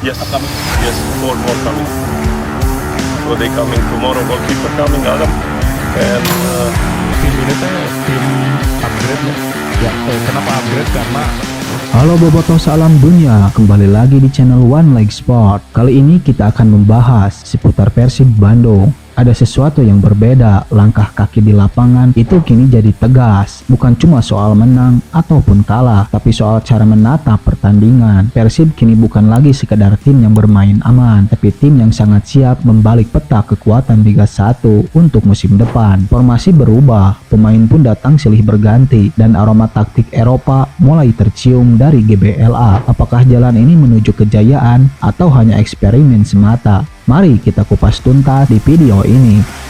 Yes, yes, four more coming. So they coming tomorrow. Goalkeeper coming, Adam, and Tim ini teh tim upgrade ya. Ya, kenapa upgrade? Karena Halo Bobotoh, salam dunia, kembali lagi di channel One Leg Sport. Kali ini kita akan membahas seputar Persib Bandung. Ada sesuatu yang berbeda, langkah kaki di lapangan itu kini jadi tegas. Bukan cuma soal menang ataupun kalah, tapi soal cara menatap pertandingan. Persib kini bukan lagi sekedar tim yang bermain aman, tapi tim yang sangat siap membalik peta kekuatan Liga 1 untuk musim depan. Formasi berubah, pemain pun datang silih berganti, dan aroma taktik Eropa mulai tercium dari GBLA. Apakah jalan ini menuju kejayaan atau hanya eksperimen semata? Mari kita kupas tuntas di video ini.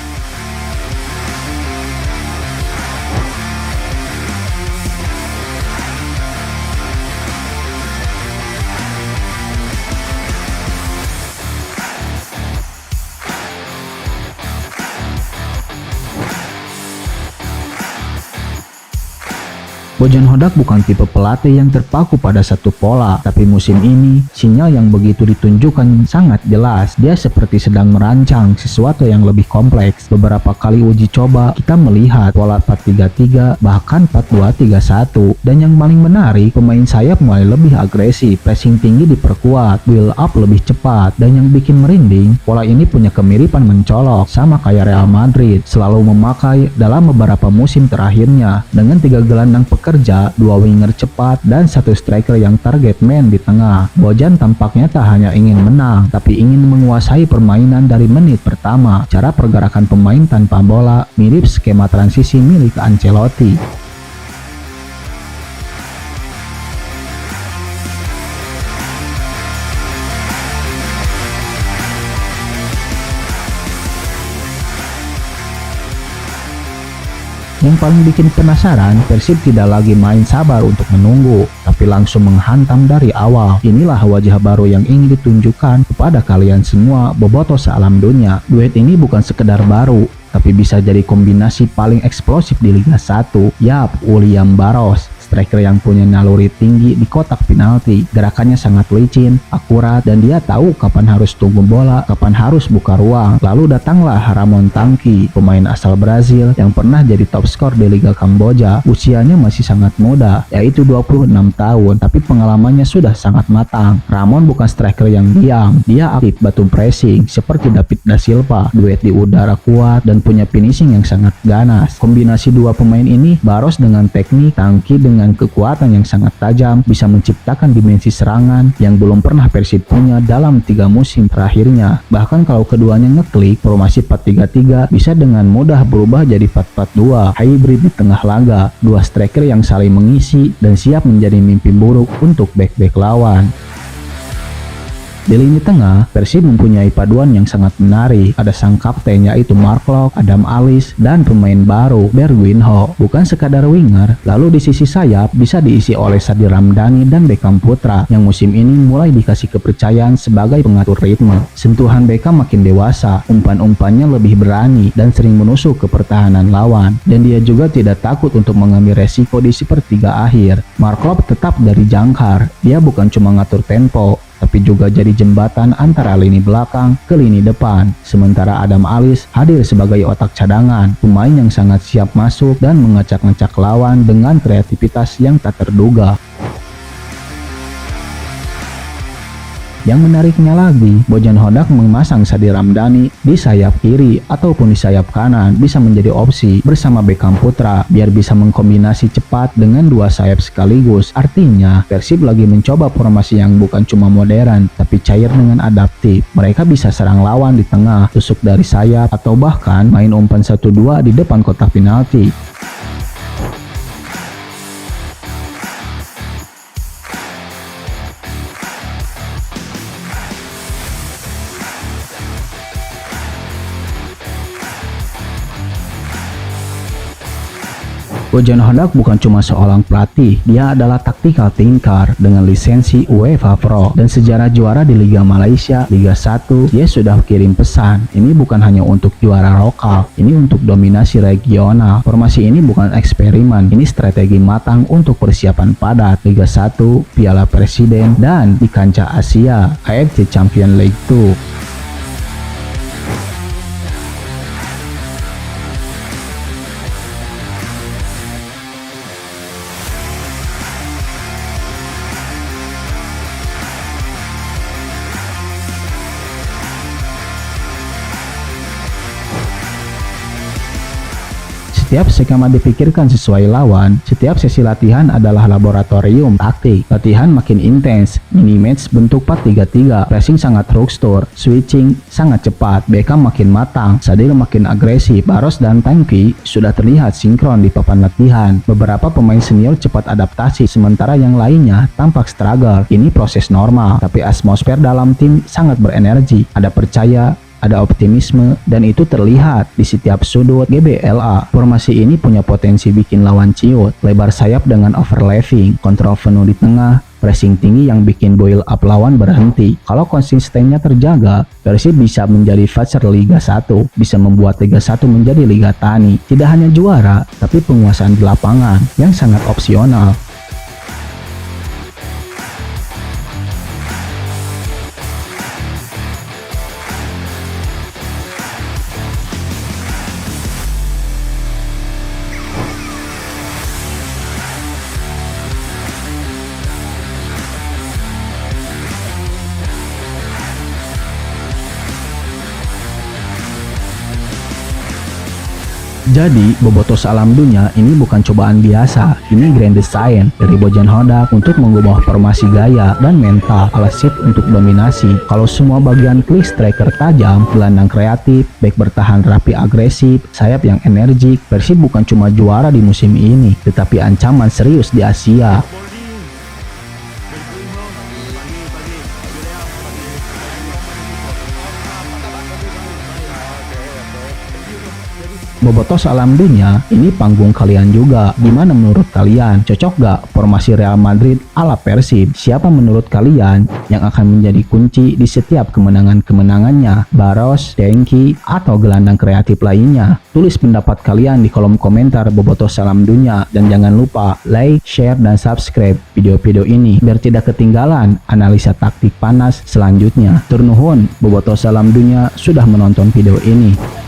Bojan Hodak bukan tipe pelatih yang terpaku pada satu pola, tapi musim ini sinyal yang begitu ditunjukkan sangat jelas. Dia seperti sedang merancang sesuatu yang lebih kompleks. Beberapa kali uji coba kita melihat pola 4-3-3 bahkan 4-2-3-1. Dan yang paling menarik, pemain sayap mulai lebih agresif, pressing tinggi diperkuat, build up lebih cepat. Dan yang bikin merinding, pola ini punya kemiripan mencolok sama kayak Real Madrid selalu memakai dalam beberapa musim terakhirnya, dengan 3 gelandang pekerja, 2 winger cepat, dan 1 striker yang target man di tengah. Bojan tampaknya tak hanya ingin menang, tapi ingin menguasai permainan dari menit pertama. Cara pergerakan pemain tanpa bola mirip skema transisi milik Ancelotti. Yang paling bikin penasaran, Persib tidak lagi main sabar untuk menunggu, tapi langsung menghantam dari awal. Inilah wajah baru yang ingin ditunjukkan kepada kalian semua, bobotoh sealam dunia. Duet ini bukan sekedar baru, tapi bisa jadi kombinasi paling eksplosif di Liga 1. Yap, William Barros, striker yang punya naluri tinggi di kotak penalti. Gerakannya sangat licin, akurat, dan dia tahu kapan harus tunggu bola, kapan harus buka ruang. Lalu datanglah Ramon Tangki, pemain asal Brazil yang pernah jadi top skor di Liga Kamboja. Usianya masih sangat muda, yaitu 26 tahun, tapi pengalamannya sudah sangat matang. Ramon bukan striker yang diam, dia aktif batu pressing seperti David da Silva. Duet di udara kuat dan punya finishing yang sangat ganas. Kombinasi dua pemain ini, Barros dengan teknik, Tangki dengan kekuatan yang sangat tajam, bisa menciptakan dimensi serangan yang belum pernah Persib punya dalam 3 musim terakhirnya. Bahkan kalau keduanya ngeklik, formasi 4-3-3 bisa dengan mudah berubah jadi 4-4-2, hybrid di tengah laga. 2 striker yang saling mengisi dan siap menjadi mimpi buruk untuk bek-bek lawan. Di lini tengah, Persib mempunyai paduan yang sangat menarik. Ada sang kapten yaitu Mark Locke, Adam Alis, dan pemain baru Bergwijn. Bukan sekadar winger, lalu di sisi sayap bisa diisi oleh Sadi Ramdhani dan Beckham Putra yang musim ini mulai dikasih kepercayaan sebagai pengatur ritme. Sentuhan Beckham makin dewasa, umpan-umpannya lebih berani dan sering menusuk ke pertahanan lawan. Dan dia juga tidak takut untuk mengambil resiko di sepertiga akhir. Mark Locke tetap dari jangkar, dia bukan cuma ngatur tempo, tapi juga jadi jembatan antara lini belakang ke lini depan. Sementara Adam Alis hadir sebagai otak cadangan, pemain yang sangat siap masuk dan mengacak-ngacak lawan dengan kreativitas yang tak terduga. Yang menariknya lagi, Bojan Hodak memasang Sadi Ramdhani di sayap kiri ataupun di sayap kanan bisa menjadi opsi bersama Beckham Putra biar bisa mengkombinasi cepat dengan 2 sayap sekaligus. Artinya, Persib lagi mencoba formasi yang bukan cuma modern, tapi cair dengan adaptif. Mereka bisa serang lawan di tengah, tusuk dari sayap, atau bahkan main umpan 1-2 di depan kotak penalti. Bojan Hodak bukan cuma seorang pelatih, dia adalah tactical thinker dengan lisensi UEFA Pro dan sejarah juara di Liga Malaysia, Liga 1. Dia sudah kirim pesan, ini bukan hanya untuk juara lokal, ini untuk dominasi regional. Formasi ini bukan eksperimen, ini strategi matang untuk persiapan padat Liga 1, Piala Presiden, dan di kancah Asia, AFC Champions League 2. Setiap skema dipikirkan sesuai lawan, setiap sesi latihan adalah laboratorium taktik. Latihan makin intens, mini-match bentuk 4-3-3, pressing sangat struktur, switching sangat cepat, Beckham makin matang, Sadil makin agresif, Barros dan Tangki sudah terlihat sinkron di papan latihan. Beberapa pemain senior cepat adaptasi, sementara yang lainnya tampak struggle. Ini proses normal, tapi atmosfer dalam tim sangat berenergi, ada percaya, ada optimisme, dan itu terlihat di setiap sudut GBLA. Formasi ini punya potensi bikin lawan ciut, lebar sayap dengan overlapping, kontrol penuh di tengah, pressing tinggi yang bikin boil up lawan berhenti. Kalau konsistennya terjaga, Persib bisa menjadi fighter Liga 1, bisa membuat Liga 1 menjadi Liga Tani. Tidak hanya juara, tapi penguasaan di lapangan yang sangat opsional. Jadi, Bobotoh Salam Dunia ini bukan cobaan biasa, ini grand design dari Bojan Hodak untuk mengubah formasi gaya dan mental ala sip untuk dominasi. Kalau semua bagian klik, striker tajam, gelandang kreatif, back bertahan rapi agresif, sayap yang energik, Persib bukan cuma juara di musim ini, tetapi ancaman serius di Asia. Bobotoh Salam Dunia, ini panggung kalian juga. Gimana menurut kalian? Cocok gak formasi Real Madrid ala Persib? Siapa menurut kalian yang akan menjadi kunci di setiap kemenangan-kemenangannya? Barros, Dengki, atau gelandang kreatif lainnya? Tulis pendapat kalian di kolom komentar Bobotoh Salam Dunia, dan jangan lupa like, share, dan subscribe video-video ini biar tidak ketinggalan analisa taktik panas selanjutnya. Tur nuhun, Bobotoh Salam Dunia sudah menonton video ini.